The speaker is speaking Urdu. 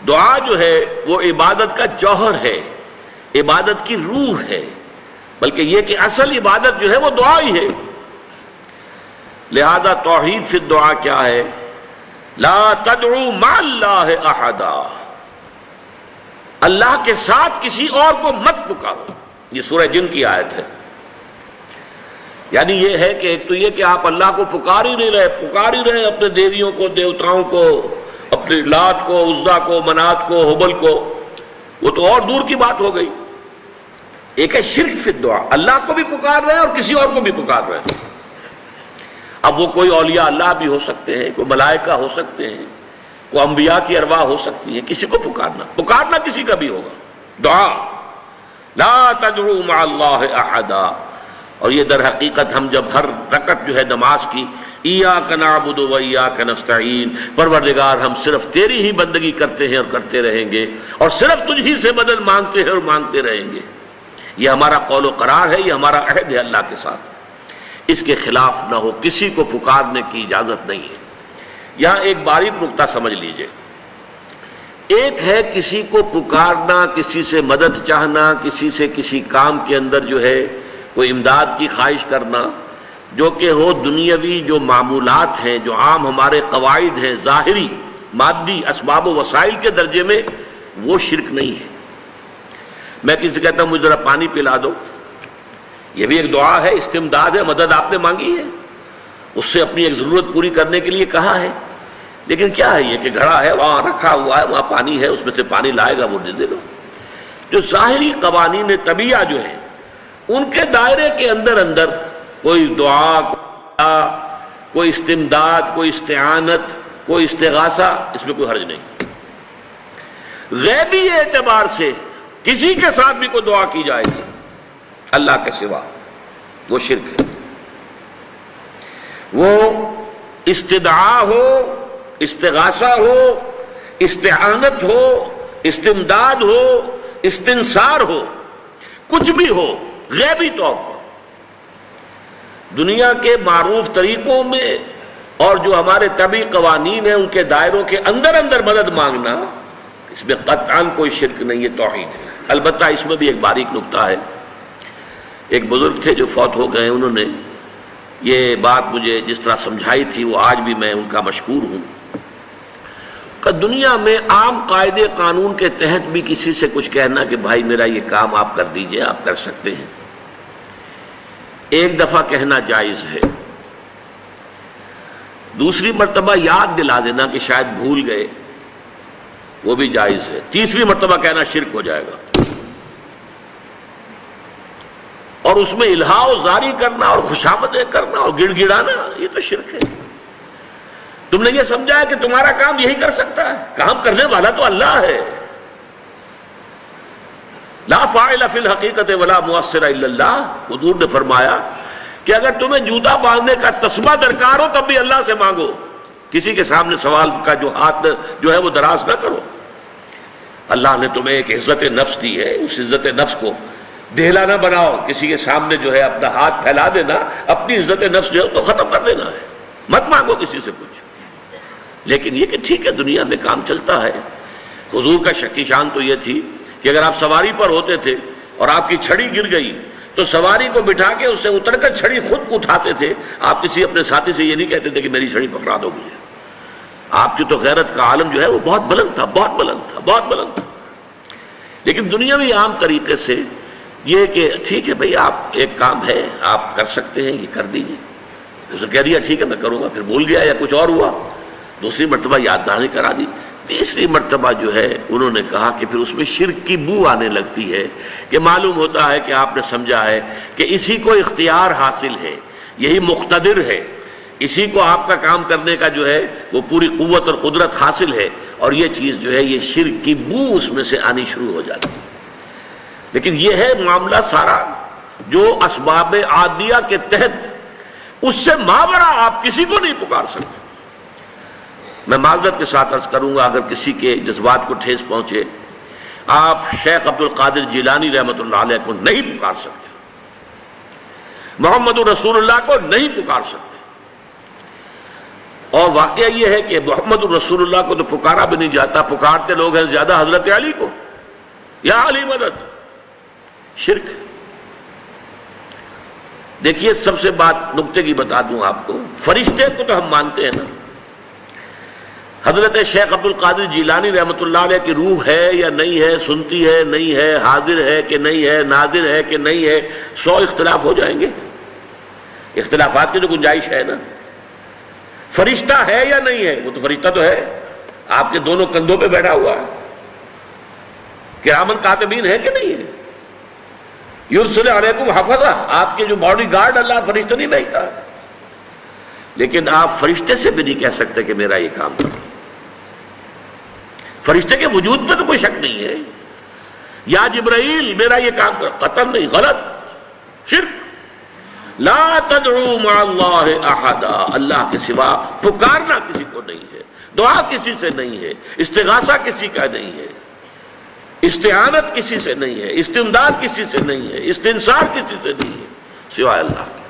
دعا جو ہے وہ عبادت کا جوہر ہے، عبادت کی روح ہے، بلکہ یہ کہ اصل عبادت جو ہے وہ دعا ہی ہے۔ لہذا توحید سے دعا کیا ہے؟ لا تدعو مع اللہ احدا، اللہ کے ساتھ کسی اور کو مت پکارو۔ یہ سورہ جن کی آیت ہے۔ یعنی یہ ہے کہ ایک تو یہ کہ آپ اللہ کو پکار ہی رہے اپنے دیویوں کو، دیوتاؤں کو، اپنے لات کو، عزا کو، منات کو، حبل کو، وہ تو اور دور کی بات ہو گئی۔ ایک ہے شرک فی الدعا، اللہ کو بھی پکار رہے ہیں اور کسی اور کو بھی پکار رہے ہیں۔ اب وہ کوئی اولیاء اللہ بھی ہو سکتے ہیں، کوئی ملائکہ ہو سکتے ہیں، کوئی انبیاء کی ارواح ہو سکتی ہیں، کسی کو پکارنا کسی کا بھی ہوگا۔ دعا لا تدعو مع اللہ احدا، اور یہ در حقیقت ہم جب ہر رکعت جو ہے نماز کی ایاک نعبد و ایاک نستعین، پروردگار ہم صرف تیری ہی بندگی کرتے ہیں اور کرتے رہیں گے، اور صرف تجھ ہی سے مدد مانگتے ہیں اور مانگتے رہیں گے، یہ ہمارا قول و قرار ہے، یہ ہمارا عہد ہے اللہ کے ساتھ، اس کے خلاف نہ ہو، کسی کو پکارنے کی اجازت نہیں ہے۔ یہاں ایک باریک نکتہ سمجھ لیجئے، ایک ہے کسی کو پکارنا، کسی سے مدد چاہنا، کسی سے کسی کام کے اندر جو ہے کوئی امداد کی خواہش کرنا، جو کہ ہو دنیاوی جو معمولات ہیں، جو عام ہمارے قواعد ہیں، ظاہری مادی اسباب و وسائل کے درجے میں، وہ شرک نہیں ہے۔ میں کسی سے کہتا ہوں مجھے ذرا پانی پلا دو، یہ بھی ایک دعا ہے، استمداد ہے، مدد آپ نے مانگی ہے، اس سے اپنی ایک ضرورت پوری کرنے کے لیے کہا ہے، لیکن کیا ہے یہ کہ گھڑا ہے، وہاں رکھا ہوا ہے، وہاں پانی ہے، اس میں سے پانی لائے گا وہ دے دو۔ جو ظاہری قوانین طبیعہ جو ہے ان کے دائرے کے اندر کوئی دعا، کوئی استمداد، کوئی استعانت، کوئی استغاثہ، اس میں کوئی حرج نہیں۔ غیبی اعتبار سے کسی کے ساتھ بھی کوئی دعا کی جائے گی اللہ کے سوا، وہ شرک ہے۔ وہ استدعا ہو، استغاثہ ہو، استعانت ہو، استمداد ہو، استنصار ہو، کچھ بھی ہو، غیبی طور پر دنیا کے معروف طریقوں میں اور جو ہمارے طبعی قوانین ہیں ان کے دائروں کے اندر مدد مانگنا، اس میں قطعاً کوئی شرک نہیں ہے، توحید ہے۔ البتہ اس میں بھی ایک باریک نکتہ ہے۔ ایک بزرگ تھے جو فوت ہو گئے، انہوں نے یہ بات مجھے جس طرح سمجھائی تھی وہ آج بھی میں ان کا مشکور ہوں کہ دنیا میں عام قاعدے قانون کے تحت بھی کسی سے کچھ کہنا کہ بھائی میرا یہ کام آپ کر دیجئے، آپ کر سکتے ہیں، ایک دفعہ کہنا جائز ہے، دوسری مرتبہ یاد دلا دینا کہ شاید بھول گئے، وہ بھی جائز ہے، تیسری مرتبہ کہنا شرک ہو جائے گا، اور اس میں الہا و زاری کرنا اور خوشامدیں کرنا اور گڑ گڑانا، یہ تو شرک ہے۔ تم نے یہ سمجھا ہے کہ تمہارا کام یہی کر سکتا ہے، کام کرنے والا تو اللہ ہے۔ لا فاعل فی الحقیقت ولا مؤثر الا اللہ، حضور نے فرمایا کہ اگر تمہیں جوتا باندھنے کا تسمہ درکار ہو تب بھی اللہ سے مانگو، کسی کے سامنے سوال کا جو ہاتھ جو ہے وہ دراز نہ کرو۔ اللہ نے تمہیں ایک عزت نفس دی ہے، اس عزت نفس کو دہلا نہ بناؤ، کسی کے سامنے جو ہے اپنا ہاتھ پھیلا دینا، اپنی عزت نفس جو ہے اس کو ختم کر دینا ہے، مت مانگو کسی سے کچھ۔ لیکن یہ کہ ٹھیک ہے دنیا میں کام چلتا ہے۔ حضور کا شکی شان تو یہ تھی کہ اگر آپ سواری پر ہوتے تھے اور آپ کی چھڑی گر گئی تو سواری کو بٹھا کے اس سے اتر کر چھڑی خود اٹھاتے تھے، آپ کسی اپنے ساتھی سے یہ نہیں کہتے تھے کہ میری چھڑی پکڑا دو مجھے۔ آپ کی تو غیرت کا عالم جو ہے وہ بہت بلند تھا، بہت بلند تھا، بہت بلند تھا۔ لیکن دنیاوی عام طریقے سے یہ کہ ٹھیک ہے بھئی آپ ایک کام ہے آپ کر سکتے ہیں، یہ کر دیجئے، اس نے کہہ دیا ٹھیک ہے میں کروں گا، پھر بھول گیا یا کچھ اور ہوا، دوسری مرتبہ یاد دہانی کرا دی، تیسری مرتبہ جو ہے انہوں نے کہا کہ پھر اس میں شرک کی بو آنے لگتی ہے کہ معلوم ہوتا ہے کہ آپ نے سمجھا ہے کہ اسی کو اختیار حاصل ہے، یہی مقتدر ہے، اسی کو آپ کا کام کرنے کا جو ہے وہ پوری قوت اور قدرت حاصل ہے، اور یہ چیز جو ہے یہ شرک کی بو اس میں سے آنی شروع ہو جاتی ہے۔ لیکن یہ ہے معاملہ سارا جو اسباب عادیہ کے تحت، اس سے ماورا آپ کسی کو نہیں پکار سکتے۔ میں معذرت کے ساتھ عرض کروں گا اگر کسی کے جذبات کو ٹھیس پہنچے، آپ شیخ عبد القادر جیلانی رحمۃ اللہ علیہ کو نہیں پکار سکتے، محمد رسول اللہ کو نہیں پکار سکتے، اور واقعہ یہ ہے کہ محمد الرسول اللہ کو تو پکارا بھی نہیں جاتا، پکارتے لوگ ہیں زیادہ حضرت علی کو، یا علی مدد، شرک۔ دیکھیے سب سے بات نکتے کی بتا دوں آپ کو، فرشتے کو تو ہم مانتے ہیں نا، حضرت شیخ عبد القادر جیلانی رحمۃ اللہ علیہ کی روح ہے یا نہیں ہے، سنتی ہے نہیں ہے، حاضر ہے کہ نہیں ہے، ناظر ہے کہ نہیں ہے، 100 اختلاف ہو جائیں گے، اختلافات کی تو گنجائش ہے نا۔ فرشتہ ہے یا نہیں ہے؟ وہ تو فرشتہ تو ہے، آپ کے دونوں کندھوں پہ بیٹھا ہوا ہے، کرامن کاتبین ہے کہ نہیں ہے؟ یرسل علیکم حفظہ، آپ کے جو باڈی گارڈ اللہ فرشتہ نہیں بھیجتا، لیکن آپ فرشتے سے بھی نہیں کہہ سکتے کہ میرا یہ کام کرو۔ فرشتے کے وجود پہ تو کوئی شک نہیں ہے، یا جبرائیل میرا یہ کام کرو، قطعاً نہیں، غلط، شرک۔ لا تدعو مع اللہ احدا، اللہ کے سوا پکارنا کسی کو نہیں ہے، دعا کسی سے نہیں ہے، استغاثہ کسی کا نہیں ہے، استعانت کسی سے نہیں ہے، استمداد کسی سے نہیں ہے، استنصار کسی سے نہیں ہے، سوائے اللہ کے۔